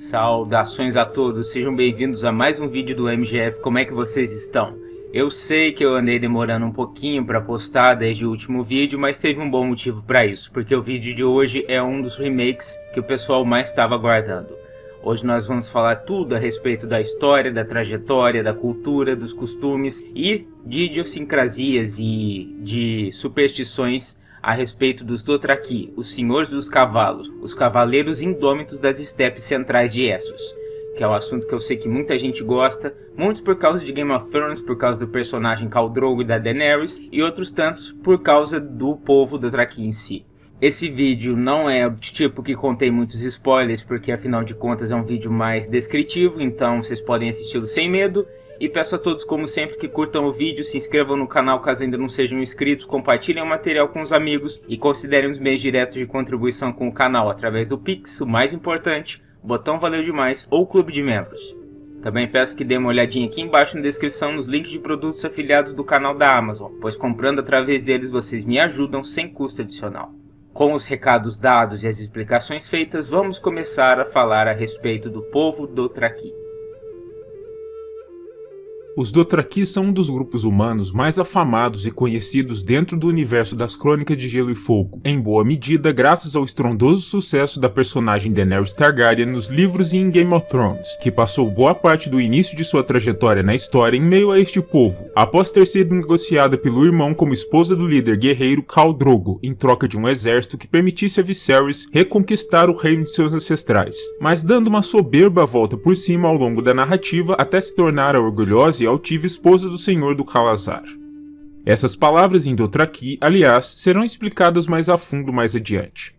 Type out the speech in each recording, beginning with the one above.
Saudações a todos, sejam bem-vindos a mais um vídeo do MGF. Como é que vocês estão? Eu sei que eu andei demorando um pouquinho para postar desde o último vídeo, mas teve um bom motivo para isso, porque o vídeo de hoje é um dos remakes que o pessoal mais estava aguardando. Hoje nós vamos falar tudo a respeito da história, da trajetória, da cultura, dos costumes e de idiosincrasias e de superstições a respeito dos Dothraki, os senhores dos cavalos, os cavaleiros indômitos das estepes centrais de Essos, que é um assunto que eu sei que muita gente gosta, muitos por causa de Game of Thrones, por causa do personagem Khal Drogo e da Daenerys, e outros tantos por causa do povo Dothraki em si. Esse vídeo não é do tipo que contém muitos spoilers, porque afinal de contas é um vídeo mais descritivo, então vocês podem assisti-lo sem medo. E peço a todos, como sempre, que curtam o vídeo, se inscrevam no canal caso ainda não sejam inscritos, compartilhem o material com os amigos e considerem os meios diretos de contribuição com o canal através do Pix, o mais importante, o botão Valeu Demais ou Clube de Membros. Também peço que dêem uma olhadinha aqui embaixo na descrição nos links de produtos afiliados do canal da Amazon, pois comprando através deles vocês me ajudam sem custo adicional. Com os recados dados e as explicações feitas, vamos começar a falar a respeito do povo Dothraki. Os Dothraki são um dos grupos humanos mais afamados e conhecidos dentro do universo das Crônicas de Gelo e Fogo, em boa medida graças ao estrondoso sucesso da personagem Daenerys Targaryen nos livros e em Game of Thrones, que passou boa parte do início de sua trajetória na história em meio a este povo, após ter sido negociada pelo irmão como esposa do líder guerreiro Khal Drogo, em troca de um exército que permitisse a Viserys reconquistar o reino de seus ancestrais, mas dando uma soberba volta por cima ao longo da narrativa até se tornar a orgulhosa e altiva esposa do Senhor do Khalasar. Essas palavras em Dothraki, aliás, serão explicadas mais a fundo mais adiante.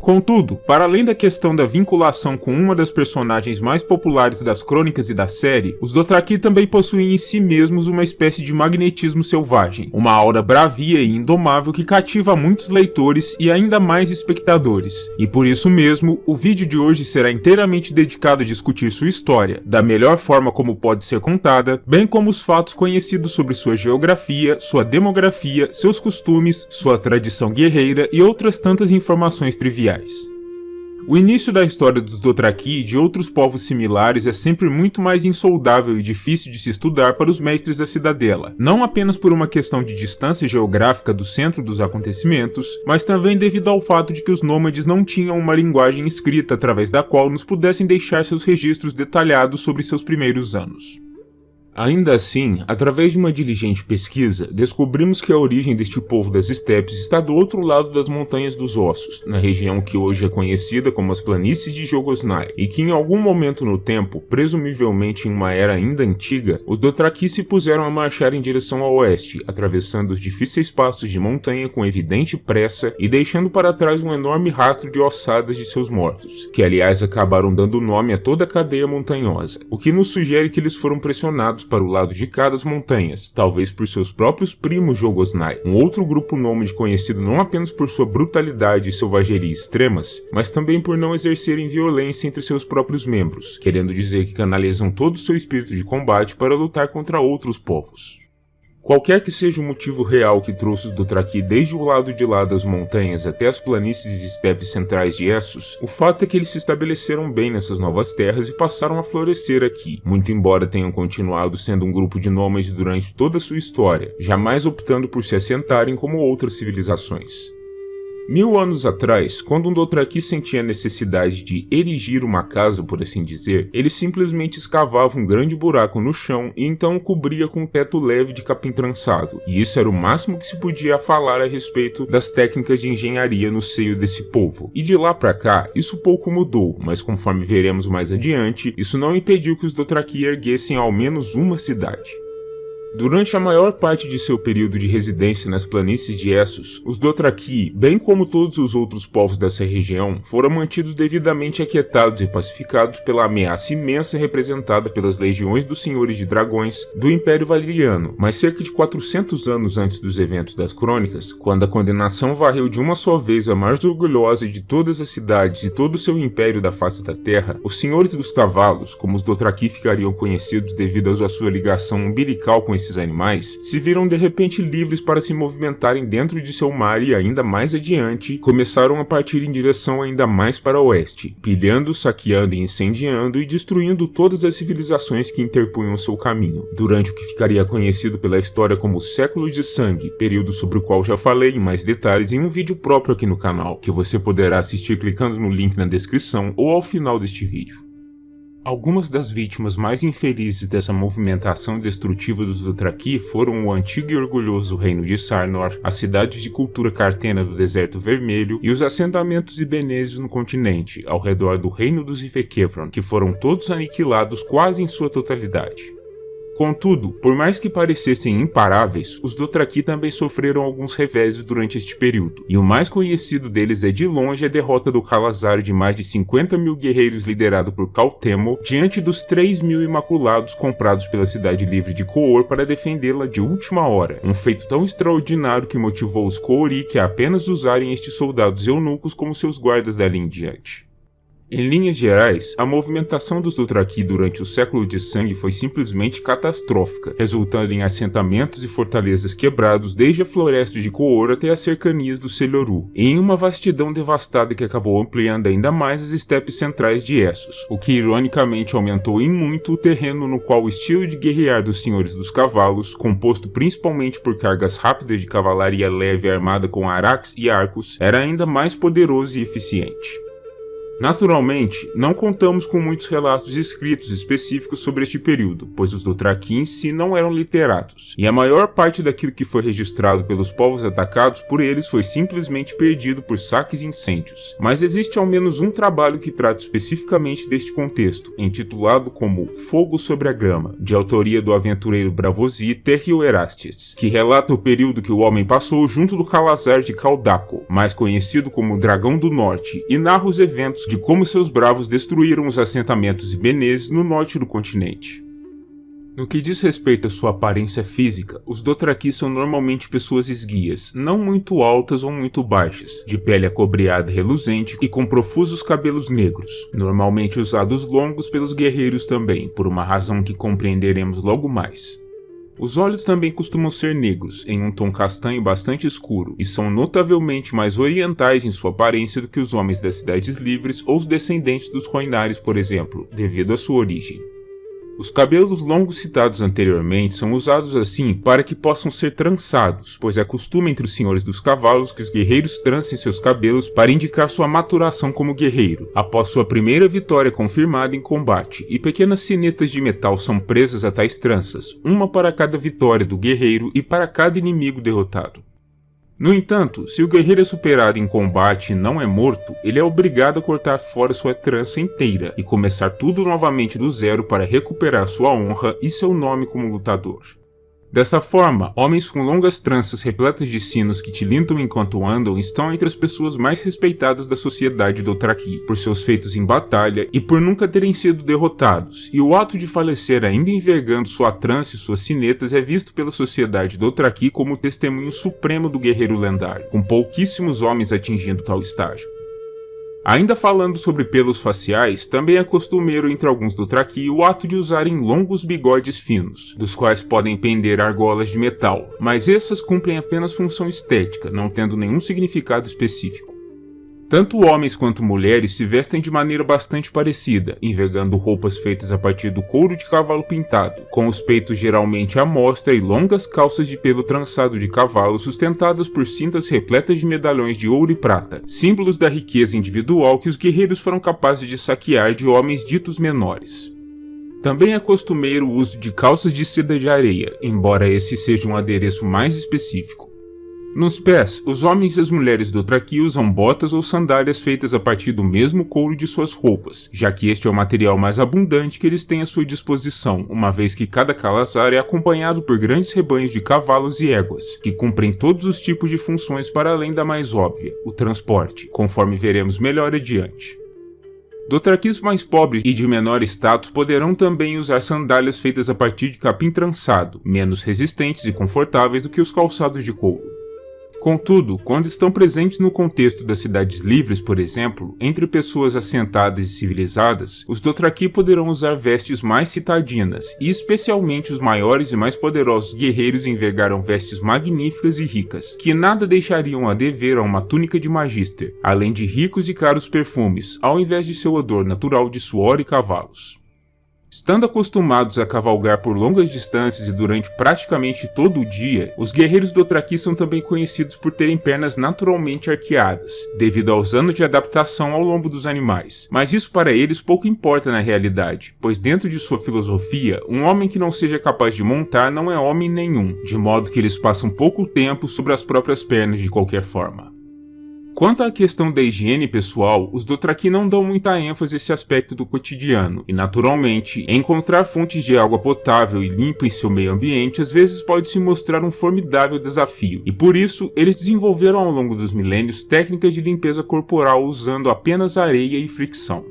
Contudo, para além da questão da vinculação com uma das personagens mais populares das crônicas e da série, os Dothraki também possuem em si mesmos uma espécie de magnetismo selvagem, uma aura bravia e indomável que cativa muitos leitores e ainda mais espectadores, e por isso mesmo, o vídeo de hoje será inteiramente dedicado a discutir sua história, da melhor forma como pode ser contada, bem como os fatos conhecidos sobre sua geografia, sua demografia, seus costumes, sua tradição guerreira e outras tantas informações triviais. O início da história dos Dothraki e de outros povos similares é sempre muito mais insondável e difícil de se estudar para os mestres da cidadela, não apenas por uma questão de distância geográfica do centro dos acontecimentos, mas também devido ao fato de que os nômades não tinham uma linguagem escrita através da qual nos pudessem deixar seus registros detalhados sobre seus primeiros anos. Ainda assim, através de uma diligente pesquisa, descobrimos que a origem deste povo das estepes está do outro lado das Montanhas dos Ossos, na região que hoje é conhecida como as Planícies de Jogosnai, e que em algum momento no tempo, presumivelmente em uma era ainda antiga, os Dothraki se puseram a marchar em direção ao oeste, atravessando os difíceis passos de montanha com evidente pressa e deixando para trás um enorme rastro de ossadas de seus mortos, que aliás acabaram dando nome a toda a cadeia montanhosa, o que nos sugere que eles foram pressionados para o lado de cá das montanhas, talvez por seus próprios primos Jogosnai, um outro grupo nômade conhecido não apenas por sua brutalidade e selvageria extremas, mas também por não exercerem violência entre seus próprios membros, querendo dizer que canalizam todo o seu espírito de combate para lutar contra outros povos. Qualquer que seja o motivo real que trouxe os Dothraki desde o lado de lá das montanhas até as planícies e estepes centrais de Essos, o fato é que eles se estabeleceram bem nessas novas terras e passaram a florescer aqui, muito embora tenham continuado sendo um grupo de nômades durante toda a sua história, jamais optando por se assentarem como outras civilizações. 1000 anos atrás, quando um Dothraki sentia a necessidade de erigir uma casa, por assim dizer, ele simplesmente escavava um grande buraco no chão e então o cobria com um teto leve de capim trançado, e isso era o máximo que se podia falar a respeito das técnicas de engenharia no seio desse povo. E de lá pra cá, isso pouco mudou, mas conforme veremos mais adiante, isso não impediu que os Dothraki erguessem ao menos uma cidade. Durante a maior parte de seu período de residência nas planícies de Essos, os Dothraki, bem como todos os outros povos dessa região, foram mantidos devidamente aquietados e pacificados pela ameaça imensa representada pelas legiões dos Senhores de Dragões do Império Valyriano, mas cerca de 400 anos antes dos eventos das Crônicas, quando a condenação varreu de uma só vez a mais orgulhosa de todas as cidades e todo o seu império da face da terra, os Senhores dos Cavalos, como os Dothraki ficariam conhecidos devido à sua ligação umbilical com esses animais, se viram de repente livres para se movimentarem dentro de seu mar e ainda mais adiante, começaram a partir em direção ainda mais para oeste, pilhando, saqueando e incendiando e destruindo todas as civilizações que interpunham seu caminho, durante o que ficaria conhecido pela história como Século de Sangue, período sobre o qual já falei em mais detalhes em um vídeo próprio aqui no canal, que você poderá assistir clicando no link na descrição ou ao final deste vídeo. Algumas das vítimas mais infelizes dessa movimentação destrutiva dos Dothraki foram o antigo e orgulhoso reino de Sarnor, as cidades de cultura cartena do Deserto Vermelho e os assentamentos ibeneses no continente, ao redor do reino dos Ifequevron, que foram todos aniquilados quase em sua totalidade. Contudo, por mais que parecessem imparáveis, os Dothraki também sofreram alguns reveses durante este período, e o mais conhecido deles é de longe a derrota do Khalazar de mais de 50 mil guerreiros liderado por Khal Temo diante dos 3 mil imaculados comprados pela cidade livre de Qoor para defendê-la de última hora, um feito tão extraordinário que motivou os Qooriki a apenas usarem estes soldados eunucos como seus guardas dali em diante. Em linhas gerais, a movimentação dos Dothraki durante o Século de Sangue foi simplesmente catastrófica, resultando em assentamentos e fortalezas quebrados desde a floresta de Qoor até as cercanias do Selhoru, e em uma vastidão devastada que acabou ampliando ainda mais as estepes centrais de Essos, o que ironicamente aumentou em muito o terreno no qual o estilo de guerrear dos Senhores dos Cavalos, composto principalmente por cargas rápidas de cavalaria leve armada com araques e arcos, era ainda mais poderoso e eficiente. Naturalmente, não contamos com muitos relatos escritos específicos sobre este período, pois os Dothraki em si não eram literatos, e a maior parte daquilo que foi registrado pelos povos atacados por eles foi simplesmente perdido por saques e incêndios. Mas existe ao menos um trabalho que trata especificamente deste contexto, intitulado como Fogo sobre a Grama, de autoria do aventureiro Braavosi Terrio-Erastes, que relata o período que o homem passou junto do Khalazar de Khal Dako, mais conhecido como Dragão do Norte, e narra os eventos de como seus bravos destruíram os assentamentos ibeneses no norte do continente. No que diz respeito à sua aparência física, os Dothraki são normalmente pessoas esguias, não muito altas ou muito baixas, de pele acobreada reluzente e com profusos cabelos negros, normalmente usados longos pelos guerreiros também, por uma razão que compreenderemos logo mais. Os olhos também costumam ser negros, em um tom castanho bastante escuro, e são notavelmente mais orientais em sua aparência do que os homens das cidades livres ou os descendentes dos Rhoynares, por exemplo, devido à sua origem. Os cabelos longos citados anteriormente são usados assim para que possam ser trançados, pois é costume entre os senhores dos cavalos que os guerreiros trancem seus cabelos para indicar sua maturação como guerreiro, após sua primeira vitória confirmada em combate, e pequenas sinetas de metal são presas a tais tranças, uma para cada vitória do guerreiro e para cada inimigo derrotado. No entanto, se o guerreiro é superado em combate e não é morto, ele é obrigado a cortar fora sua trança inteira e começar tudo novamente do zero para recuperar sua honra e seu nome como lutador. Dessa forma, homens com longas tranças repletas de sinos que tilintam enquanto andam estão entre as pessoas mais respeitadas da sociedade Dothraki, por seus feitos em batalha e por nunca terem sido derrotados, e o ato de falecer ainda envergando sua trança e suas sinetas é visto pela sociedade Dothraki como o testemunho supremo do guerreiro lendário, com pouquíssimos homens atingindo tal estágio. Ainda falando sobre pelos faciais, também é costumeiro entre alguns Dothraki o ato de usarem longos bigodes finos, dos quais podem pender argolas de metal, mas essas cumprem apenas função estética, não tendo nenhum significado específico. Tanto homens quanto mulheres se vestem de maneira bastante parecida, envergando roupas feitas a partir do couro de cavalo pintado, com os peitos geralmente à mostra e longas calças de pelo trançado de cavalo sustentadas por cintas repletas de medalhões de ouro e prata, símbolos da riqueza individual que os guerreiros foram capazes de saquear de homens ditos menores. Também é costumeiro o uso de calças de seda de areia, embora esse seja um adereço mais específico. Nos pés, os homens e as mulheres Dothraki usam botas ou sandálias feitas a partir do mesmo couro de suas roupas, já que este é o material mais abundante que eles têm à sua disposição, uma vez que cada Khalazar é acompanhado por grandes rebanhos de cavalos e éguas, que cumprem todos os tipos de funções para além da mais óbvia, o transporte, conforme veremos melhor adiante. Dothrakis mais pobres e de menor status poderão também usar sandálias feitas a partir de capim trançado, menos resistentes e confortáveis do que os calçados de couro. Contudo, quando estão presentes no contexto das cidades livres, por exemplo, entre pessoas assentadas e civilizadas, os Dothraki poderão usar vestes mais citadinas, e especialmente os maiores e mais poderosos guerreiros envergaram vestes magníficas e ricas, que nada deixariam a dever a uma túnica de Magister, além de ricos e caros perfumes, ao invés de seu odor natural de suor e cavalos. Estando acostumados a cavalgar por longas distâncias e durante praticamente todo o dia, os guerreiros Dothraki são também conhecidos por terem pernas naturalmente arqueadas, devido aos anos de adaptação ao lombo dos animais. Mas isso para eles pouco importa na realidade, pois dentro de sua filosofia, um homem que não seja capaz de montar não é homem nenhum, de modo que eles passam pouco tempo sobre as próprias pernas de qualquer forma. Quanto à questão da higiene pessoal, os Dothraki não dão muita ênfase a esse aspecto do cotidiano, e naturalmente, encontrar fontes de água potável e limpa em seu meio ambiente às vezes pode se mostrar um formidável desafio, e por isso eles desenvolveram ao longo dos milênios técnicas de limpeza corporal usando apenas areia e fricção.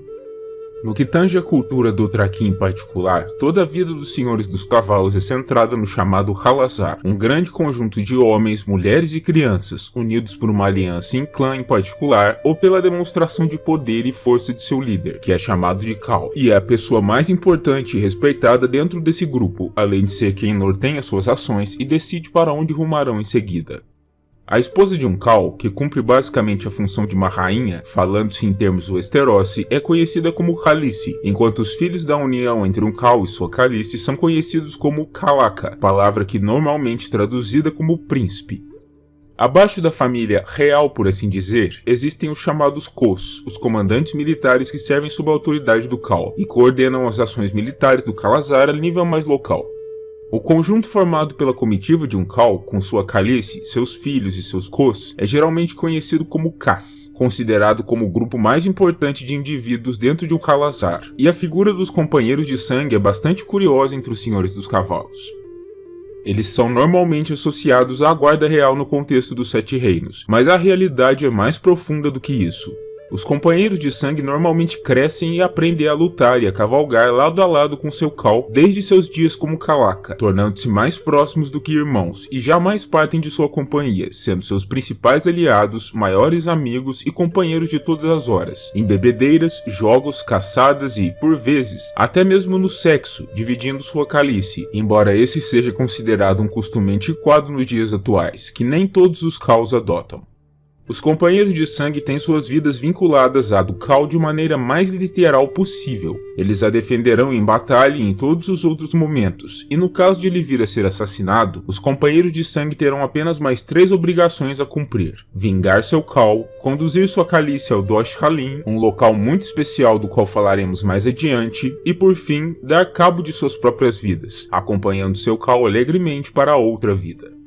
No que tange a cultura Dothraki em particular, toda a vida dos Senhores dos Cavalos é centrada no chamado Halazar, um grande conjunto de homens, mulheres e crianças, unidos por uma aliança em clã em particular, ou pela demonstração de poder e força de seu líder, que é chamado de Khal, e é a pessoa mais importante e respeitada dentro desse grupo, além de ser quem norteia suas ações e decide para onde rumarão em seguida. A esposa de um Khal, que cumpre basicamente a função de uma rainha, falando-se em termos Westerosi, é conhecida como Khaleesi, enquanto os filhos da união entre um Khal e sua Khaleesi são conhecidos como Khalaka, palavra que normalmente traduzida como príncipe. Abaixo da família real, por assim dizer, existem os chamados Khos, os comandantes militares que servem sob a autoridade do Khal e coordenam as ações militares do Khalazar a nível mais local. O conjunto formado pela comitiva de um Khal, com sua Khaleesi, seus filhos e seus Khos, é geralmente conhecido como Khas, considerado como o grupo mais importante de indivíduos dentro de um Khalazar, e a figura dos companheiros de sangue é bastante curiosa entre os Senhores dos Cavalos. Eles são normalmente associados à Guarda Real no contexto dos Sete Reinos, mas a realidade é mais profunda do que isso. Os companheiros de sangue normalmente crescem e aprendem a lutar e a cavalgar lado a lado com seu Khal desde seus dias como Khalaka, tornando-se mais próximos do que irmãos e jamais partem de sua companhia, sendo seus principais aliados, maiores amigos e companheiros de todas as horas, em bebedeiras, jogos, caçadas e, por vezes, até mesmo no sexo, dividindo sua Khaleesi, embora esse seja considerado um costume antiquado nos dias atuais, que nem todos os Khals adotam. Os companheiros de sangue têm suas vidas vinculadas à do Khal de maneira mais literal possível. Eles a defenderão em batalha e em todos os outros momentos, e no caso de ele vir a ser assassinado, os companheiros de sangue terão apenas mais 3 obrigações a cumprir: vingar seu Khal, conduzir sua Khaleesi ao Dosh Halim, um local muito especial do qual falaremos mais adiante, e por fim, dar cabo de suas próprias vidas, acompanhando seu Khal alegremente para a outra vida.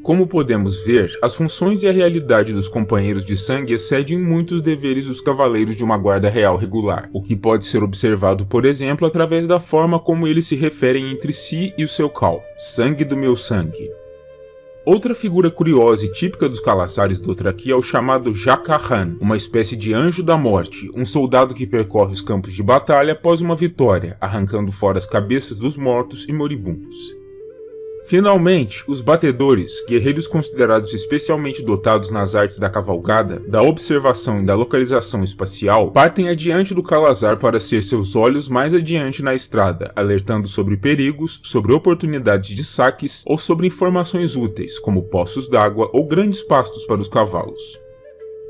Como podemos ver, as funções e a realidade dos companheiros de sangue excedem muito os deveres dos cavaleiros de uma guarda real regular, o que pode ser observado, por exemplo, através da forma como eles se referem entre si e o seu Khal, sangue do meu sangue. Outra figura curiosa e típica dos Kalasares Dothraki é o chamado Jaqarran, uma espécie de anjo da morte, um soldado que percorre os campos de batalha após uma vitória, arrancando fora as cabeças dos mortos e moribundos. Finalmente, os batedores, guerreiros considerados especialmente dotados nas artes da cavalgada, da observação e da localização espacial, partem adiante do Khalazar para ser seus olhos mais adiante na estrada, alertando sobre perigos, sobre oportunidades de saques ou sobre informações úteis, como poços d'água ou grandes pastos para os cavalos.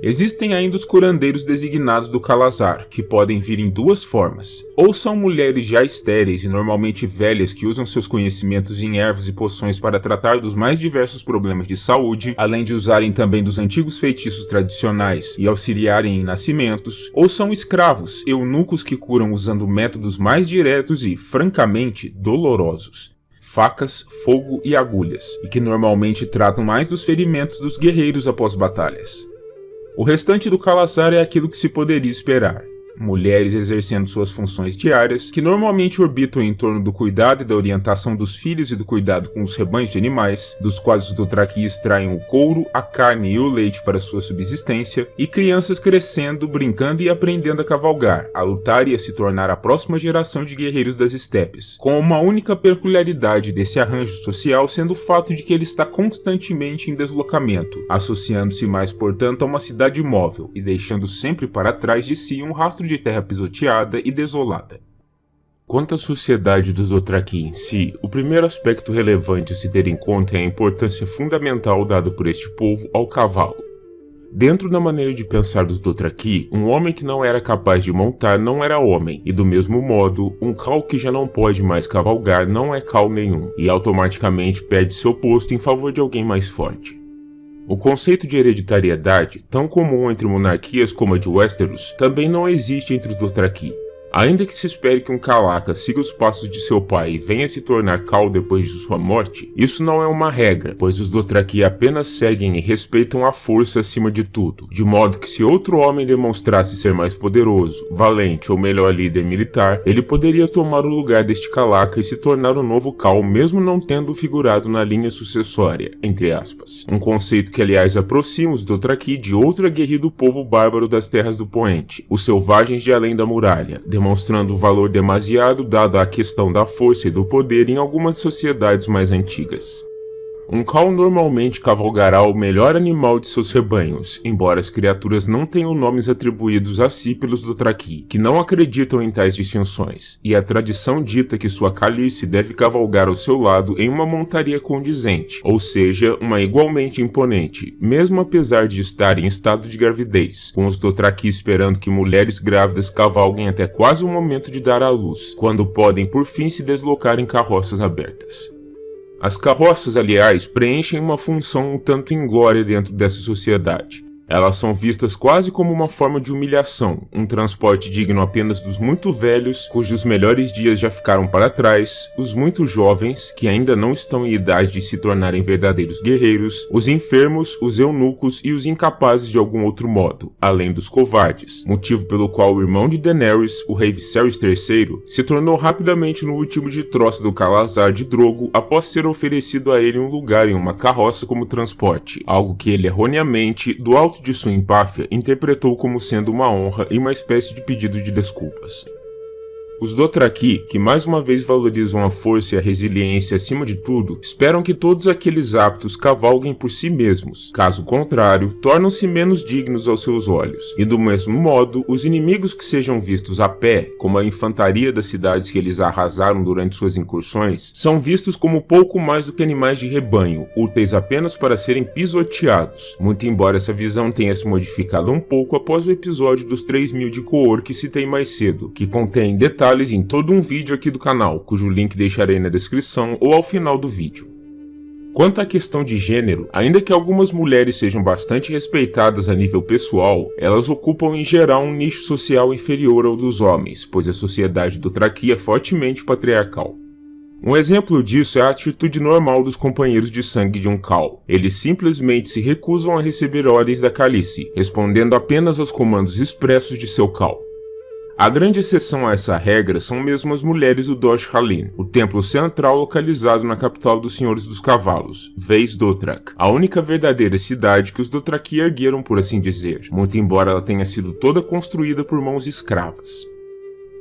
Existem ainda os curandeiros designados do Khalazar, que podem vir em duas formas. Ou são mulheres já estéreis e normalmente velhas que usam seus conhecimentos em ervas e poções para tratar dos mais diversos problemas de saúde, além de usarem também dos antigos feitiços tradicionais e auxiliarem em nascimentos. Ou são escravos, eunucos que curam usando métodos mais diretos e, francamente, dolorosos: facas, fogo e agulhas, e que normalmente tratam mais dos ferimentos dos guerreiros após batalhas. O restante do Khalazar é aquilo que se poderia esperar. mulheres exercendo suas funções diárias, que normalmente orbitam em torno do cuidado e da orientação dos filhos e do cuidado com os rebanhos de animais, dos quais os Dothraki extraem o couro, a carne e o leite para sua subsistência, e crianças crescendo, brincando e aprendendo a cavalgar, a lutar e a se tornar a próxima geração de guerreiros das estepes, com uma única peculiaridade desse arranjo social sendo o fato de que ele está constantemente em deslocamento, associando-se mais, portanto, a uma cidade móvel e deixando sempre para trás de si um rastro de terra pisoteada e desolada. Quanto à sociedade dos Dothraki em si, o primeiro aspecto relevante a se ter em conta é a importância fundamental dada por este povo ao cavalo. Dentro da maneira de pensar dos Dothraki, um homem que não era capaz de montar não era homem, e do mesmo modo, um Khal que já não pode mais cavalgar não é Khal nenhum, e automaticamente perde seu posto em favor de alguém mais forte. O conceito de hereditariedade, tão comum entre monarquias como a de Westeros, também não existe entre os Dothraki. Ainda que se espere que um Calaca siga os passos de seu pai e venha se tornar Khal depois de sua morte, isso não é uma regra, pois os Dothraki apenas seguem e respeitam a força acima de tudo, de modo que se outro homem demonstrasse ser mais poderoso, valente ou melhor líder militar, ele poderia tomar o lugar deste Calaca e se tornar o novo Khal mesmo não tendo figurado na linha sucessória, entre aspas. Um conceito que aliás aproxima os Dothraki de outro aguerrido povo bárbaro das terras do Poente, os selvagens de além da muralha, demonstrando o valor demasiado dado à questão da força e do poder em algumas sociedades mais antigas. Um Khal normalmente cavalgará o melhor animal de seus rebanhos, embora as criaturas não tenham nomes atribuídos a si pelos Dothraki, que não acreditam em tais distinções, e a tradição dita que sua Khaleesi deve cavalgar ao seu lado em uma montaria condizente, ou seja, uma igualmente imponente, mesmo apesar de estar em estado de gravidez, com os Dothraki esperando que mulheres grávidas cavalguem até quase o momento de dar à luz, quando podem por fim se deslocar em carroças abertas. As carroças, aliás, preenchem uma função um tanto inglória dentro dessa sociedade. Elas são vistas quase como uma forma de humilhação, um transporte digno apenas dos muito velhos, cujos melhores dias já ficaram para trás, os muito jovens, que ainda não estão em idade de se tornarem verdadeiros guerreiros, os enfermos, os eunucos e os incapazes de algum outro modo, além dos covardes, motivo pelo qual o irmão de Daenerys, o rei Viserys III, se tornou rapidamente no último de troça do Calazar de Drogo após ser oferecido a ele um lugar em uma carroça como transporte, algo que ele erroneamente, do alto de sua empáfia, interpretou como sendo uma honra e uma espécie de pedido de desculpas. Os Dothraki, que mais uma vez valorizam a força e a resiliência acima de tudo, esperam que todos aqueles aptos cavalguem por si mesmos, caso contrário, tornam-se menos dignos aos seus olhos, e do mesmo modo, os inimigos que sejam vistos a pé, como a infantaria das cidades que eles arrasaram durante suas incursões, são vistos como pouco mais do que animais de rebanho, úteis apenas para serem pisoteados, muito embora essa visão tenha se modificado um pouco após o episódio dos 3.000 de Qoor que citei mais cedo, que contém detalhes em todo um vídeo aqui do canal, cujo link deixarei na descrição ou ao final do vídeo. Quanto à questão de gênero, ainda que algumas mulheres sejam bastante respeitadas a nível pessoal, elas ocupam em geral um nicho social inferior ao dos homens, pois a sociedade Dothraki é fortemente patriarcal. Um exemplo disso é a atitude normal dos companheiros de sangue de um Khal. Eles simplesmente se recusam a receber ordens da Khaleesi, respondendo apenas aos comandos expressos de seu Khal. A grande exceção a essa regra são mesmo as mulheres do Dosh Halin, o templo central localizado na capital dos Senhores dos Cavalos, Vaes Dothrak, a única verdadeira cidade que os Dothraki ergueram, por assim dizer, muito embora ela tenha sido toda construída por mãos escravas.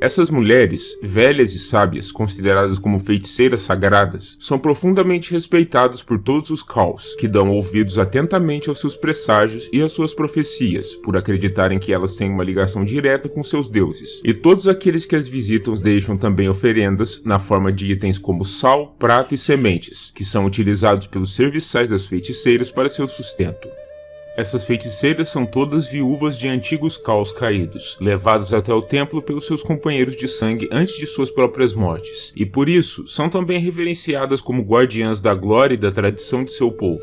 Essas mulheres, velhas e sábias, consideradas como feiticeiras sagradas, são profundamente respeitadas por todos os Khals, que dão ouvidos atentamente aos seus presságios e às suas profecias, por acreditarem que elas têm uma ligação direta com seus deuses, e todos aqueles que as visitam deixam também oferendas na forma de itens como sal, prata e sementes, que são utilizados pelos serviçais das feiticeiras para seu sustento. Essas feiticeiras são todas viúvas de antigos Khals caídos, levados até o templo pelos seus companheiros de sangue antes de suas próprias mortes, e por isso são também reverenciadas como guardiãs da glória e da tradição de seu povo.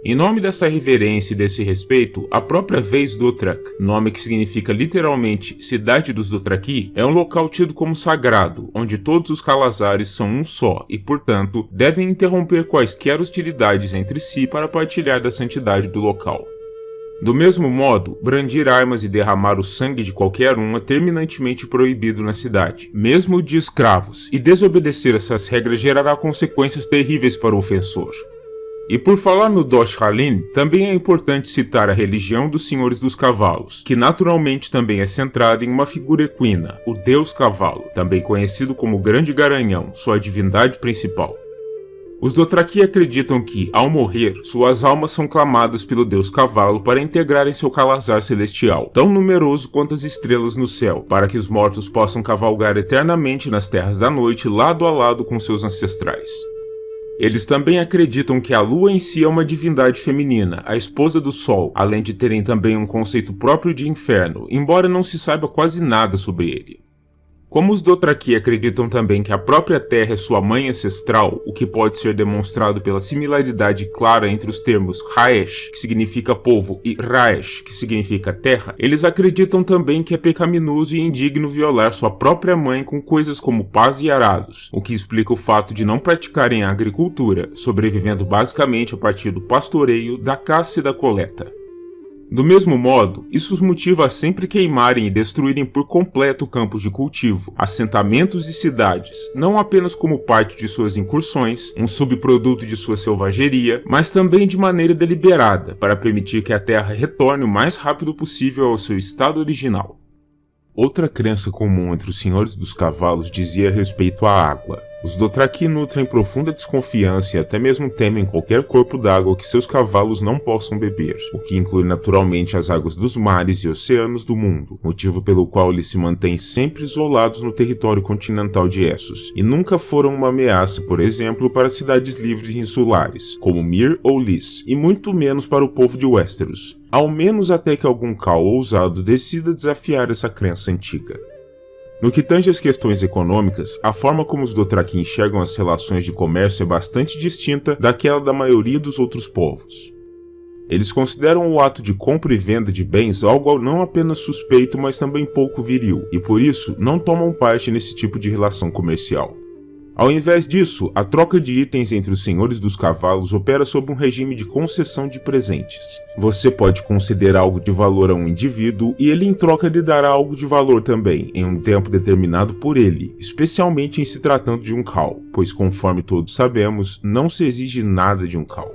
Em nome dessa reverência e desse respeito, a própria Vaes Dothrak, nome que significa literalmente Cidade dos Dothraki, é um local tido como sagrado, onde todos os Calazares são um só e, portanto, devem interromper quaisquer hostilidades entre si para partilhar da santidade do local. Do mesmo modo, brandir armas e derramar o sangue de qualquer um é terminantemente proibido na cidade, mesmo de escravos, e desobedecer essas regras gerará consequências terríveis para o ofensor. E por falar no Dosh Halin, também é importante citar a religião dos Senhores dos Cavalos, que naturalmente também é centrada em uma figura equina, o Deus Cavalo, também conhecido como Grande Garanhão, sua divindade principal. Os Dothraki acreditam que, ao morrer, suas almas são clamadas pelo Deus Cavalo para integrarem seu calazar celestial, tão numeroso quanto as estrelas no céu, para que os mortos possam cavalgar eternamente nas terras da noite lado a lado com seus ancestrais. Eles também acreditam que a lua em si é uma divindade feminina, a esposa do sol, além de terem também um conceito próprio de inferno, embora não se saiba quase nada sobre ele. Como os Dothraki acreditam também que a própria Terra é sua mãe ancestral, o que pode ser demonstrado pela similaridade clara entre os termos Haesh, que significa povo, e Raesh, que significa terra, eles acreditam também que é pecaminoso e indigno violar sua própria mãe com coisas como pás e arados, o que explica o fato de não praticarem a agricultura, sobrevivendo basicamente a partir do pastoreio, da caça e da coleta. Do mesmo modo, isso os motiva a sempre queimarem e destruírem por completo campos de cultivo, assentamentos e cidades, não apenas como parte de suas incursões, um subproduto de sua selvageria, mas também de maneira deliberada, para permitir que a terra retorne o mais rápido possível ao seu estado original. Outra crença comum entre os Senhores dos Cavalos dizia respeito à água. Os Dothraki nutrem profunda desconfiança e até mesmo temem qualquer corpo d'água que seus cavalos não possam beber, o que inclui naturalmente as águas dos mares e oceanos do mundo, motivo pelo qual eles se mantêm sempre isolados no território continental de Essos, e nunca foram uma ameaça, por exemplo, para cidades livres e insulares, como Myr ou Lys, e muito menos para o povo de Westeros, ao menos até que algum Khal ousado decida desafiar essa crença antiga. No que tange às questões econômicas, a forma como os Dothraki enxergam as relações de comércio é bastante distinta daquela da maioria dos outros povos. Eles consideram o ato de compra e venda de bens algo não apenas suspeito, mas também pouco viril, e por isso não tomam parte nesse tipo de relação comercial. Ao invés disso, a troca de itens entre os Senhores dos Cavalos opera sob um regime de concessão de presentes. Você pode conceder algo de valor a um indivíduo e ele em troca lhe dará algo de valor também, em um tempo determinado por ele, especialmente em se tratando de um Khal, pois conforme todos sabemos, não se exige nada de um Khal.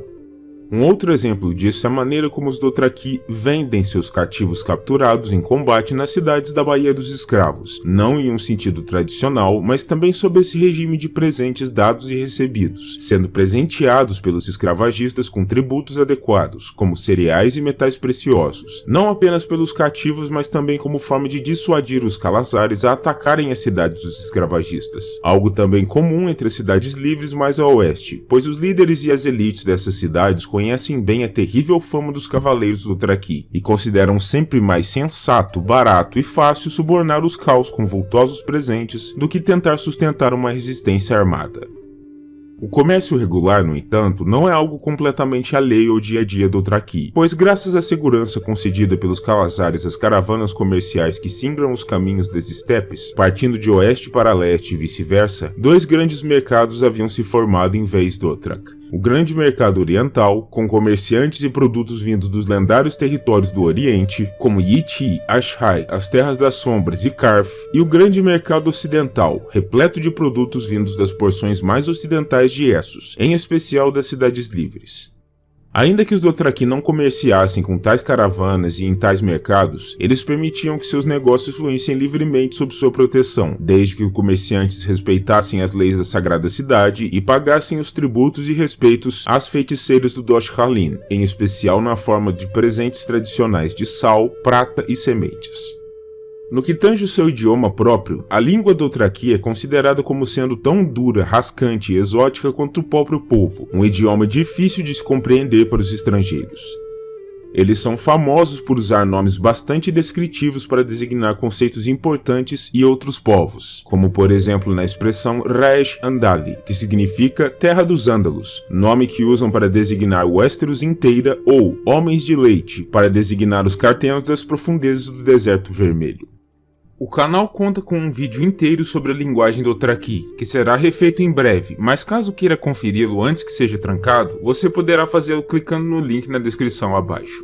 Um outro exemplo disso é a maneira como os Dothraki vendem seus cativos capturados em combate nas cidades da Baía dos Escravos, não em um sentido tradicional, mas também sob esse regime de presentes dados e recebidos, sendo presenteados pelos escravagistas com tributos adequados, como cereais e metais preciosos, não apenas pelos cativos, mas também como forma de dissuadir os Calazares a atacarem as cidades dos escravagistas, algo também comum entre as cidades livres mais a oeste, pois os líderes e as elites dessas cidades conhecem bem a terrível fama dos cavaleiros Dothraki e consideram sempre mais sensato, barato e fácil subornar os Khals com vultosos presentes do que tentar sustentar uma resistência armada. O comércio regular, no entanto, não é algo completamente alheio ao dia a dia Dothraki, pois graças à segurança concedida pelos Calazares às caravanas comerciais que singram os caminhos das estepes, partindo de oeste para leste e vice-versa, dois grandes mercados haviam se formado em vez Dothrak. O grande mercado oriental, com comerciantes e produtos vindos dos lendários territórios do Oriente, como Yi-Ti, Ashai, as Terras das Sombras e Karth, e o grande mercado ocidental, repleto de produtos vindos das porções mais ocidentais de Essos, em especial das cidades livres. Ainda que os Dothraki não comerciassem com tais caravanas e em tais mercados, eles permitiam que seus negócios fluíssem livremente sob sua proteção, desde que os comerciantes respeitassem as leis da sagrada cidade e pagassem os tributos e respeitos às feiticeiras do Dosh Halin, em especial na forma de presentes tradicionais de sal, prata e sementes. No que tange o seu idioma próprio, a língua Dothraki é considerada como sendo tão dura, rascante e exótica quanto o próprio povo, um idioma difícil de se compreender para os estrangeiros. Eles são famosos por usar nomes bastante descritivos para designar conceitos importantes e outros povos, como por exemplo na expressão Raesh Andali, que significa Terra dos Ândalos, nome que usam para designar Westeros inteira, ou Homens de Leite, para designar os Cartenos das profundezas do Deserto Vermelho. O canal conta com um vídeo inteiro sobre a linguagem Dothraki, que será refeito em breve, mas caso queira conferi-lo antes que seja trancado, você poderá fazê-lo clicando no link na descrição abaixo.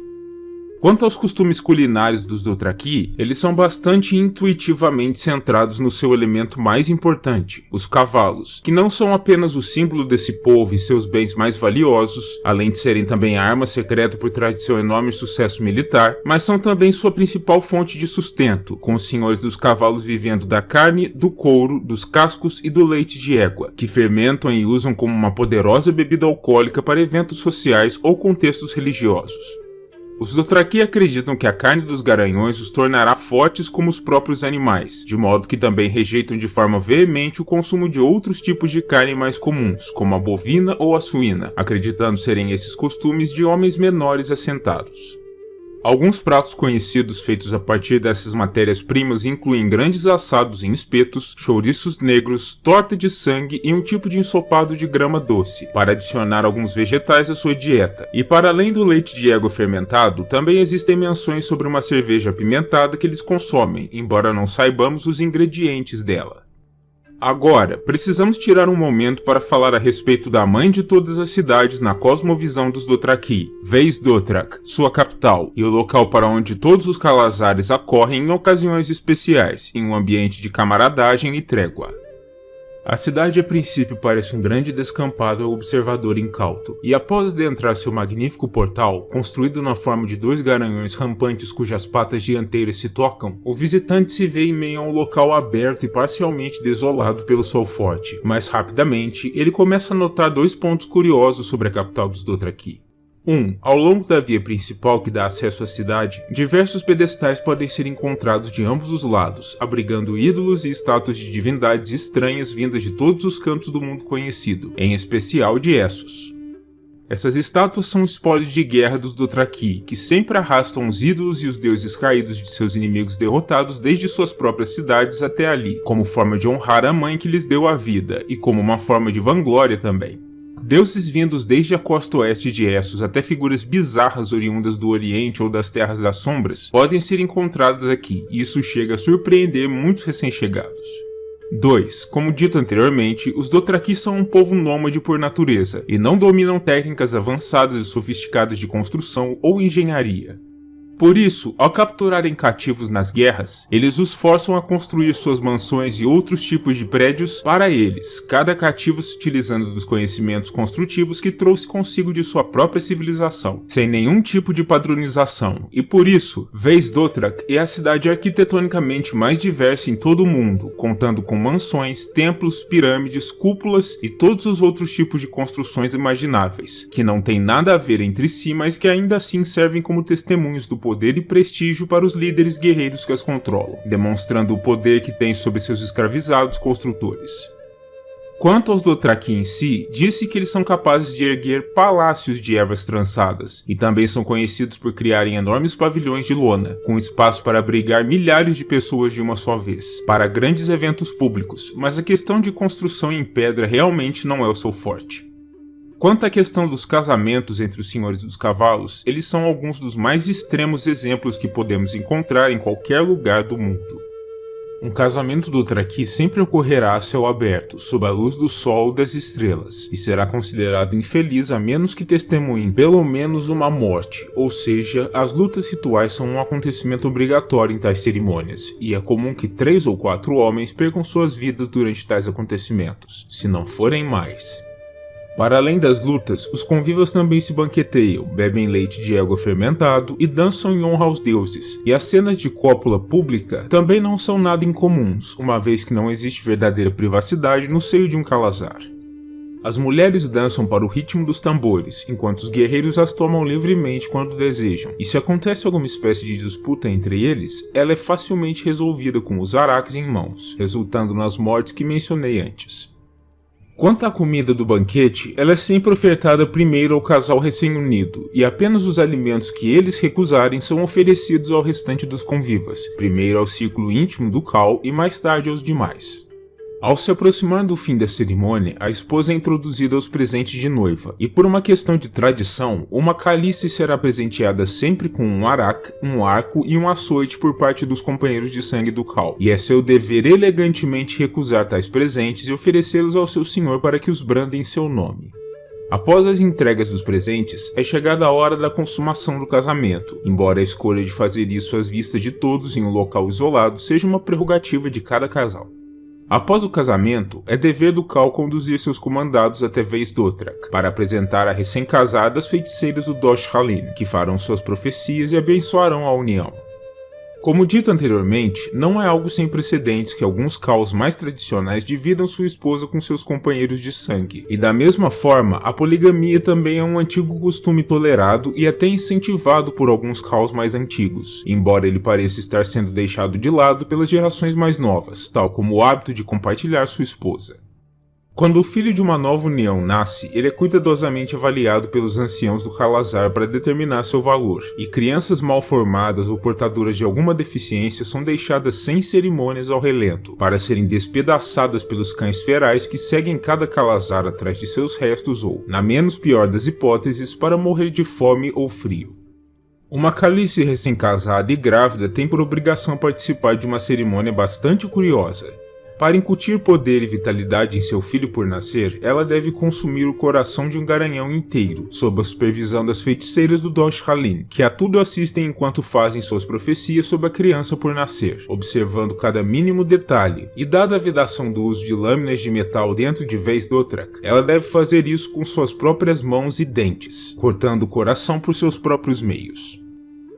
Quanto aos costumes culinários dos Dothraki, eles são bastante intuitivamente centrados no seu elemento mais importante, os cavalos, que não são apenas o símbolo desse povo e seus bens mais valiosos, além de serem também a arma secreta por trás de seu enorme sucesso militar, mas são também sua principal fonte de sustento, com os senhores dos cavalos vivendo da carne, do couro, dos cascos e do leite de égua, que fermentam e usam como uma poderosa bebida alcoólica para eventos sociais ou contextos religiosos. Os Dothraki acreditam que a carne dos garanhões os tornará fortes como os próprios animais, de modo que também rejeitam de forma veemente o consumo de outros tipos de carne mais comuns, como a bovina ou a suína, acreditando serem esses costumes de homens menores assentados. Alguns pratos conhecidos feitos a partir dessas matérias-primas incluem grandes assados em espetos, chouriços negros, torta de sangue e um tipo de ensopado de grama doce, para adicionar alguns vegetais à sua dieta. E para além do leite de égua fermentado, também existem menções sobre uma cerveja apimentada que eles consomem, embora não saibamos os ingredientes dela. Agora, precisamos tirar um momento para falar a respeito da mãe de todas as cidades na cosmovisão dos Dothraki, Vaes-Dothrak, sua capital, e o local para onde todos os Calazares acorrem em ocasiões especiais, em um ambiente de camaradagem e trégua. A cidade a princípio parece um grande descampado ao observador incauto, e após adentrar seu magnífico portal, construído na forma de 2 garanhões rampantes cujas patas dianteiras se tocam, o visitante se vê em meio a um local aberto e parcialmente desolado pelo sol forte, mas rapidamente ele começa a notar 2 pontos curiosos sobre a capital dos Dothraki. 1. Ao longo da via principal que dá acesso à cidade, diversos pedestais podem ser encontrados de ambos os lados, abrigando ídolos e estátuas de divindades estranhas vindas de todos os cantos do mundo conhecido, em especial de Essos. Essas estátuas são espólios de guerra dos Dothraki, que sempre arrastam os ídolos e os deuses caídos de seus inimigos derrotados desde suas próprias cidades até ali, como forma de honrar a mãe que lhes deu a vida, e como uma forma de vanglória também. Deuses vindos desde a costa oeste de Essos até figuras bizarras oriundas do Oriente ou das Terras das Sombras podem ser encontrados aqui, e isso chega a surpreender muitos recém-chegados. 2. Como dito anteriormente, os Dothraki são um povo nômade por natureza, e não dominam técnicas avançadas e sofisticadas de construção ou engenharia. Por isso, ao capturarem cativos nas guerras, eles os forçam a construir suas mansões e outros tipos de prédios para eles, cada cativo se utilizando dos conhecimentos construtivos que trouxe consigo de sua própria civilização, sem nenhum tipo de padronização, e por isso, Vaes-Dothrak é a cidade arquitetonicamente mais diversa em todo o mundo, contando com mansões, templos, pirâmides, cúpulas e todos os outros tipos de construções imagináveis, que não têm nada a ver entre si, mas que ainda assim servem como testemunhos do poder e prestígio para os líderes guerreiros que as controlam, demonstrando o poder que têm sobre seus escravizados construtores. Quanto aos Dothraki em si, disse que eles são capazes de erguer palácios de ervas trançadas, e também são conhecidos por criarem enormes pavilhões de lona, com espaço para abrigar milhares de pessoas de uma só vez, para grandes eventos públicos, mas a questão de construção em pedra realmente não é o seu forte. Quanto à questão dos casamentos entre os senhores dos cavalos, eles são alguns dos mais extremos exemplos que podemos encontrar em qualquer lugar do mundo. Um casamento Dothraki sempre ocorrerá a céu aberto, sob a luz do sol e das estrelas, e será considerado infeliz a menos que testemunhem pelo menos uma morte, ou seja, as lutas rituais são um acontecimento obrigatório em tais cerimônias, e é comum que 3 ou 4 homens percam suas vidas durante tais acontecimentos, se não forem mais. Para além das lutas, os convivas também se banqueteiam, bebem leite de égua fermentado e dançam em honra aos deuses, e as cenas de cópula pública também não são nada incomuns, uma vez que não existe verdadeira privacidade no seio de um Calazar. As mulheres dançam para o ritmo dos tambores, enquanto os guerreiros as tomam livremente quando desejam, e se acontece alguma espécie de disputa entre eles, ela é facilmente resolvida com os araques em mãos, resultando nas mortes que mencionei antes. Quanto à comida do banquete, ela é sempre ofertada primeiro ao casal recém-unido, e apenas os alimentos que eles recusarem são oferecidos ao restante dos convivas, primeiro ao círculo íntimo do Khal e mais tarde aos demais. Ao se aproximar do fim da cerimônia, a esposa é introduzida aos presentes de noiva, e por uma questão de tradição, uma calice será presenteada sempre com um arak, um arco e um açoite por parte dos companheiros de sangue do Khal, e é seu dever elegantemente recusar tais presentes e oferecê-los ao seu senhor para que os brande em seu nome. Após as entregas dos presentes, é chegada a hora da consumação do casamento, embora a escolha de fazer isso às vistas de todos em um local isolado seja uma prerrogativa de cada casal. Após o casamento, é dever do Khal conduzir seus comandados até Vez Dothrak, para apresentar a recém-casada as feiticeiras do Dosh Halin, que farão suas profecias e abençoarão a união. Como dito anteriormente, não é algo sem precedentes que alguns Khals mais tradicionais dividam sua esposa com seus companheiros de sangue, e da mesma forma, a poligamia também é um antigo costume tolerado e até incentivado por alguns Khals mais antigos, embora ele pareça estar sendo deixado de lado pelas gerações mais novas, tal como o hábito de compartilhar sua esposa. Quando o filho de uma nova união nasce, ele é cuidadosamente avaliado pelos anciãos do Khalazar para determinar seu valor, e crianças mal formadas ou portadoras de alguma deficiência são deixadas sem cerimônias ao relento, para serem despedaçadas pelos cães ferais que seguem cada Khalazar atrás de seus restos ou, na menos pior das hipóteses, para morrer de fome ou frio. Uma Khaleesi recém-casada e grávida tem por obrigação participar de uma cerimônia bastante curiosa. Para incutir poder e vitalidade em seu filho por nascer, ela deve consumir o coração de um garanhão inteiro, sob a supervisão das feiticeiras do Dosh Halin, que a tudo assistem enquanto fazem suas profecias sobre a criança por nascer, observando cada mínimo detalhe, e dada a vedação do uso de lâminas de metal dentro de Vez Dothrak, ela deve fazer isso com suas próprias mãos e dentes, cortando o coração por seus próprios meios.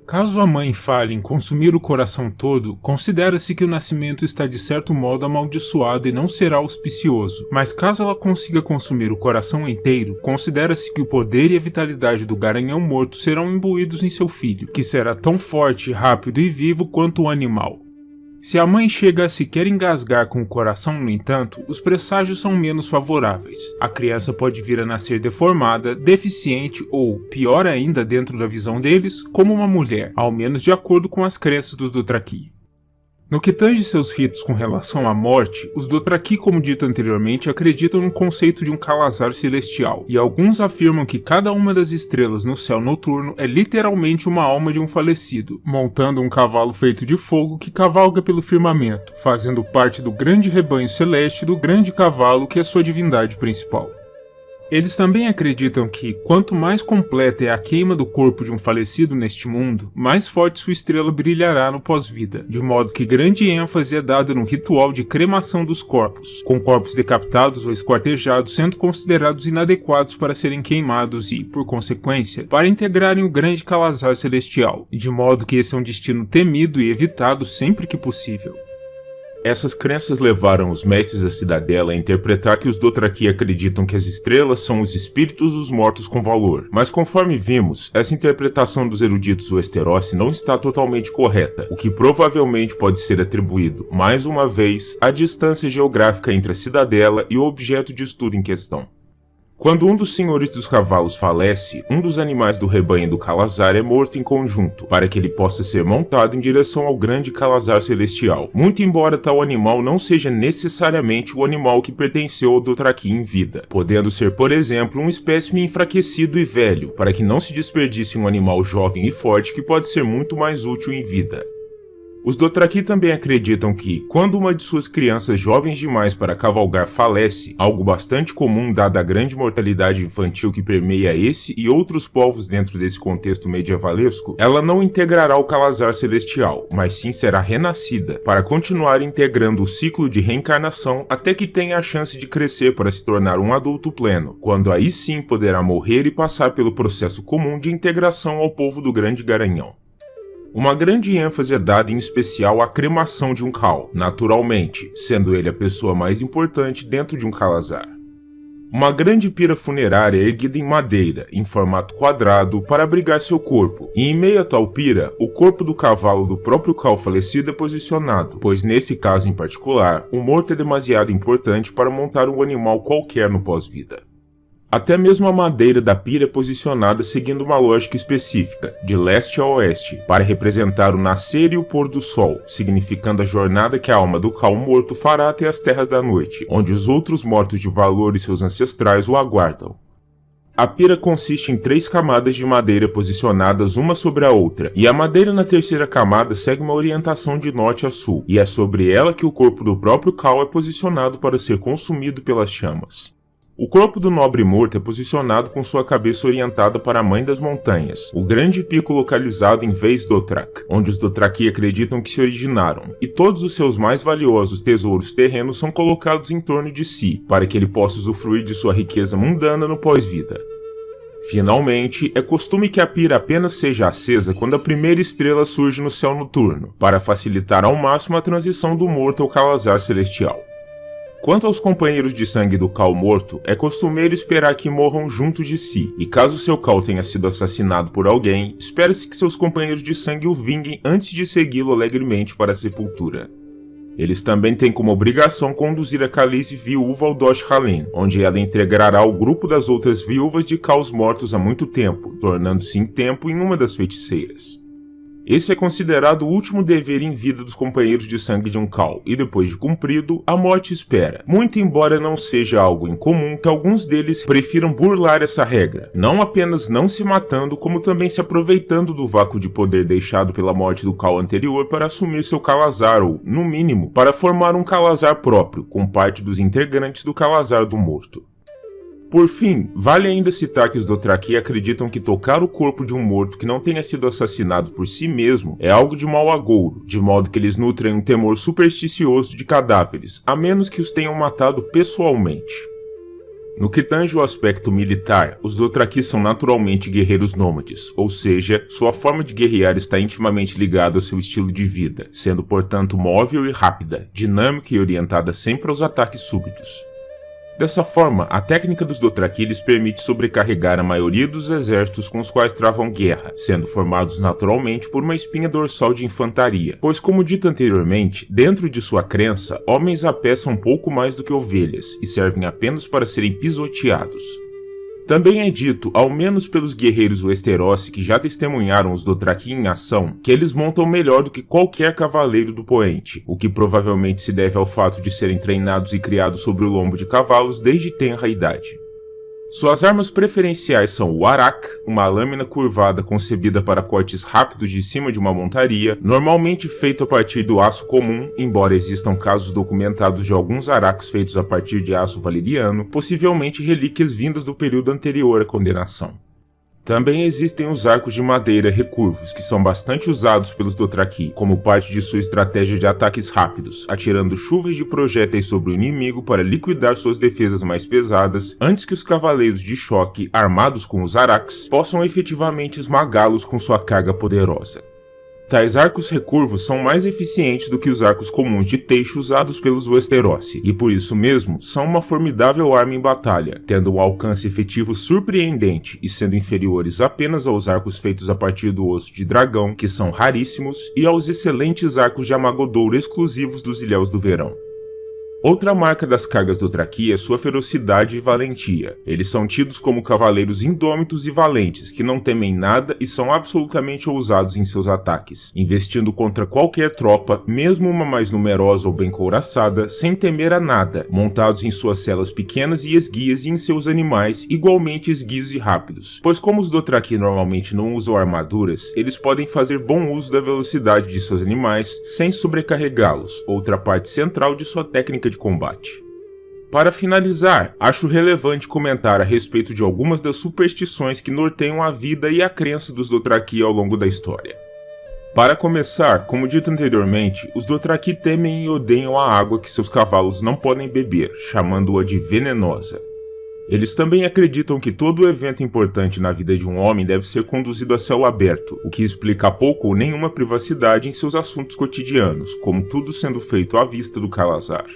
Caso a mãe falhe em consumir o coração todo, considera-se que o nascimento está de certo modo amaldiçoado e não será auspicioso, mas caso ela consiga consumir o coração inteiro, considera-se que o poder e a vitalidade do garanhão morto serão imbuídos em seu filho, que será tão forte, rápido e vivo quanto o animal. Se a mãe chega a sequer engasgar com o coração, no entanto, os presságios são menos favoráveis. A criança pode vir a nascer deformada, deficiente ou, pior ainda dentro da visão deles, como uma mulher, ao menos de acordo com as crenças dos Dothraki. No que tange seus ritos com relação à morte, os Dothraki, como dito anteriormente, acreditam no conceito de um Khalazar celestial, e alguns afirmam que cada uma das estrelas no céu noturno é literalmente uma alma de um falecido, montando um cavalo feito de fogo que cavalga pelo firmamento, fazendo parte do grande rebanho celeste do grande cavalo que é sua divindade principal. Eles também acreditam que, quanto mais completa é a queima do corpo de um falecido neste mundo, mais forte sua estrela brilhará no pós-vida, de modo que grande ênfase é dada no ritual de cremação dos corpos, com corpos decapitados ou esquartejados sendo considerados inadequados para serem queimados e, por consequência, para integrarem o grande Khalazar celestial, de modo que esse é um destino temido e evitado sempre que possível. Essas crenças levaram os mestres da cidadela a interpretar que os Dothraki acreditam que as estrelas são os espíritos dos mortos com valor, mas conforme vimos, essa interpretação dos eruditos Westerosi não está totalmente correta, o que provavelmente pode ser atribuído, mais uma vez, à distância geográfica entre a cidadela e o objeto de estudo em questão. Quando um dos senhores dos cavalos falece, um dos animais do rebanho do Khalazar é morto em conjunto, para que ele possa ser montado em direção ao grande Khalazar celestial, muito embora tal animal não seja necessariamente o animal que pertenceu ao Dothraki em vida, podendo ser, por exemplo, um espécime enfraquecido e velho, para que não se desperdice um animal jovem e forte que pode ser muito mais útil em vida. Os Dothraki também acreditam que, quando uma de suas crianças jovens demais para cavalgar falece, algo bastante comum dada a grande mortalidade infantil que permeia esse e outros povos dentro desse contexto medievalesco, ela não integrará o Khalazar celestial, mas sim será renascida, para continuar integrando o ciclo de reencarnação até que tenha a chance de crescer para se tornar um adulto pleno, quando aí sim poderá morrer e passar pelo processo comum de integração ao povo do Grande Garanhão. Uma grande ênfase é dada em especial à cremação de um Khal, naturalmente, sendo ele a pessoa mais importante dentro de um Khalazar. Uma grande pira funerária é erguida em madeira, em formato quadrado, para abrigar seu corpo, e em meio a tal pira, o corpo do cavalo do próprio Khal falecido é posicionado, pois nesse caso em particular, o morto é demasiado importante para montar um animal qualquer no pós-vida. Até mesmo a madeira da pira é posicionada seguindo uma lógica específica, de leste a oeste, para representar o nascer e o pôr do sol, significando a jornada que a alma do Khal morto fará até as terras da noite, onde os outros mortos de valor e seus ancestrais o aguardam. A pira consiste em 3 camadas de madeira posicionadas uma sobre a outra, e a madeira na terceira camada segue uma orientação de norte a sul, e é sobre ela que o corpo do próprio Khal é posicionado para ser consumido pelas chamas. O corpo do nobre morto é posicionado com sua cabeça orientada para a Mãe das Montanhas, o grande pico localizado em Vez Dothrak, onde os Dothraki acreditam que se originaram, e todos os seus mais valiosos tesouros terrenos são colocados em torno de si, para que ele possa usufruir de sua riqueza mundana no pós-vida. Finalmente, é costume que a pira apenas seja acesa quando a primeira estrela surge no céu noturno, para facilitar ao máximo a transição do morto ao Kalazar celestial. Quanto aos companheiros de sangue do Khal morto, é costumeiro esperar que morram junto de si, e caso seu Khal tenha sido assassinado por alguém, espera-se que seus companheiros de sangue o vinguem antes de segui-lo alegremente para a sepultura. Eles também têm como obrigação conduzir a Khaleesi viúva ao Dosh Halin, onde ela integrará ao grupo das outras viúvas de Khals mortos há muito tempo, tornando-se em tempo em uma das feiticeiras. Esse é considerado o último dever em vida dos companheiros de sangue de um Khal, e depois de cumprido, a morte espera. Muito embora não seja algo incomum que alguns deles prefiram burlar essa regra, não apenas não se matando, como também se aproveitando do vácuo de poder deixado pela morte do Khal anterior para assumir seu Kalazar ou, no mínimo, para formar um Kalazar próprio, com parte dos integrantes do Kalazar do morto. Por fim, vale ainda citar que os Dothraki acreditam que tocar o corpo de um morto que não tenha sido assassinado por si mesmo é algo de mau agouro, de modo que eles nutrem um temor supersticioso de cadáveres, a menos que os tenham matado pessoalmente. No que tange o aspecto militar, os Dothraki são naturalmente guerreiros nômades, ou seja, sua forma de guerrear está intimamente ligada ao seu estilo de vida, sendo portanto móvel e rápida, dinâmica e orientada sempre aos ataques súbitos. Dessa forma, a técnica dos Dothraki lhes permite sobrecarregar a maioria dos exércitos com os quais travam guerra, sendo formados naturalmente por uma espinha dorsal de infantaria, pois como dito anteriormente, dentro de sua crença, homens a pé são pouco mais do que ovelhas, e servem apenas para serem pisoteados. Também é dito, ao menos pelos guerreiros Westerosi que já testemunharam os Dothraki em ação, que eles montam melhor do que qualquer cavaleiro do poente, o que provavelmente se deve ao fato de serem treinados e criados sobre o lombo de cavalos desde tenra idade. Suas armas preferenciais são o arak, uma lâmina curvada concebida para cortes rápidos de cima de uma montaria, normalmente feito a partir do aço comum, embora existam casos documentados de alguns araks feitos a partir de aço valeriano, possivelmente relíquias vindas do período anterior à condenação. Também existem os arcos de madeira recurvos, que são bastante usados pelos Dothraki, como parte de sua estratégia de ataques rápidos, atirando chuvas de projéteis sobre o inimigo para liquidar suas defesas mais pesadas, antes que os cavaleiros de choque, armados com os araks, possam efetivamente esmagá-los com sua carga poderosa. Tais arcos recurvos são mais eficientes do que os arcos comuns de teixe usados pelos Westerosi, e por isso mesmo são uma formidável arma em batalha, tendo um alcance efetivo surpreendente e sendo inferiores apenas aos arcos feitos a partir do osso de dragão, que são raríssimos, e aos excelentes arcos de amagodouro exclusivos dos Ilhéus do Verão. Outra marca das cargas Dothraki é sua ferocidade e valentia. Eles são tidos como cavaleiros indômitos e valentes, que não temem nada e são absolutamente ousados em seus ataques, investindo contra qualquer tropa, mesmo uma mais numerosa ou bem couraçada, sem temer a nada, montados em suas celas pequenas e esguias e em seus animais, igualmente esguios e rápidos, pois como os Dothraki normalmente não usam armaduras, eles podem fazer bom uso da velocidade de seus animais sem sobrecarregá-los, outra parte central de sua técnica de combate. Para finalizar, acho relevante comentar a respeito de algumas das superstições que norteiam a vida e a crença dos Dothraki ao longo da história. Para começar, como dito anteriormente, os Dothraki temem e odeiam a água que seus cavalos não podem beber, chamando-a de venenosa. Eles também acreditam que todo evento importante na vida de um homem deve ser conduzido a céu aberto, o que explica pouco ou nenhuma privacidade em seus assuntos cotidianos, como tudo sendo feito à vista do Kalazar.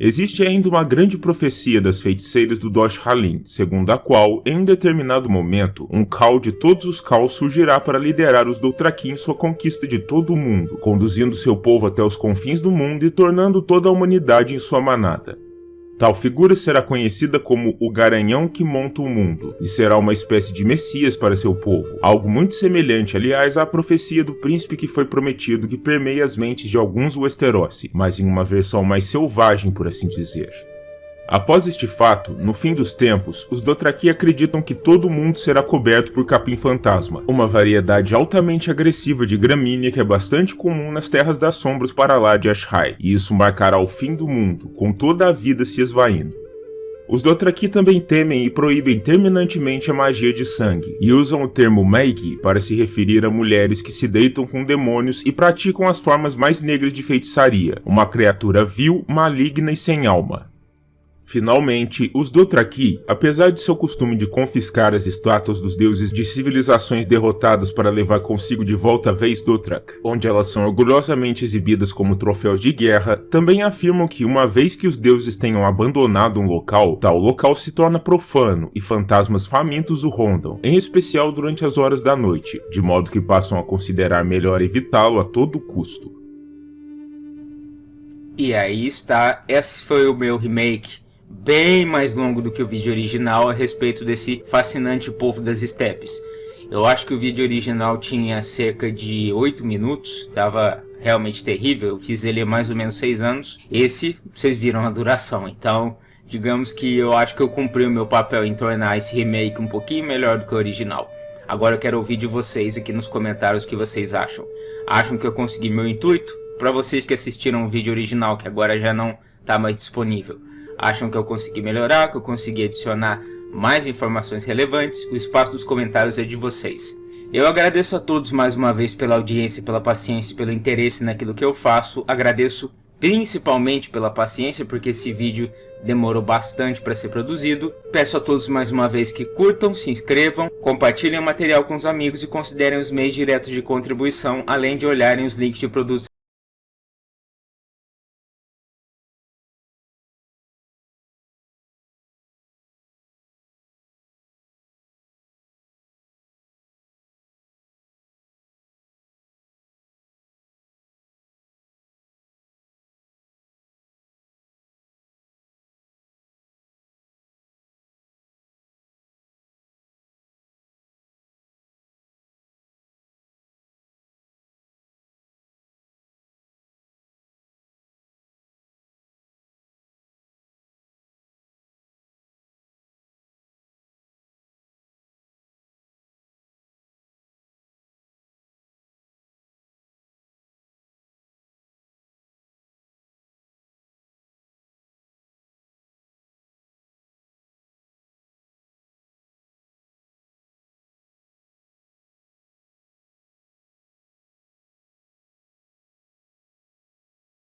Existe ainda uma grande profecia das feiticeiras do Dosh Halin, segundo a qual, em um determinado momento, um Khal de todos os Khals surgirá para liderar os Dothraki em sua conquista de todo o mundo, conduzindo seu povo até os confins do mundo e tornando toda a humanidade em sua manada. Tal figura será conhecida como o Garanhão que monta o mundo, e será uma espécie de messias para seu povo, algo muito semelhante, aliás, à profecia do príncipe que foi prometido que permeia as mentes de alguns Westerosi, mas em uma versão mais selvagem, por assim dizer. Após este fato, no fim dos tempos, os Dothraki acreditam que todo o mundo será coberto por capim-fantasma, uma variedade altamente agressiva de gramínea que é bastante comum nas Terras das Sombras para lá de Ashai, e isso marcará o fim do mundo, com toda a vida se esvaindo. Os Dothraki também temem e proíbem terminantemente a magia de sangue, e usam o termo Maegi para se referir a mulheres que se deitam com demônios e praticam as formas mais negras de feitiçaria, uma criatura vil, maligna e sem alma. Finalmente, os Dothraki, apesar de seu costume de confiscar as estátuas dos deuses de civilizações derrotadas para levar consigo de volta a Vez Dothrak, onde elas são orgulhosamente exibidas como troféus de guerra, também afirmam que uma vez que os deuses tenham abandonado um local, tal local se torna profano e fantasmas famintos o rondam, em especial durante as horas da noite, de modo que passam a considerar melhor evitá-lo a todo custo. E aí está, esse foi o meu remake, bem mais longo do que o vídeo original a respeito desse fascinante povo das estepes. Eu acho que o vídeo original tinha cerca de 8 minutos, tava realmente terrível, eu fiz ele há mais ou menos 6 anos. Esse, vocês viram a duração, então digamos que eu acho que eu cumpri o meu papel em tornar esse remake um pouquinho melhor do que o original. Agora eu quero ouvir de vocês aqui nos comentários o que vocês acham. Acham que eu consegui meu intuito? Para vocês que assistiram o vídeo original, que agora já não está mais disponível, acham que eu consegui melhorar, que eu consegui adicionar mais informações relevantes? O espaço dos comentários é de vocês. Eu agradeço a todos mais uma vez pela audiência, pela paciência, pelo interesse naquilo que eu faço. Agradeço principalmente pela paciência, porque esse vídeo demorou bastante para ser produzido. Peço a todos mais uma vez que curtam, se inscrevam, compartilhem o material com os amigos e considerem os meios diretos de contribuição, além de olharem os links de produtos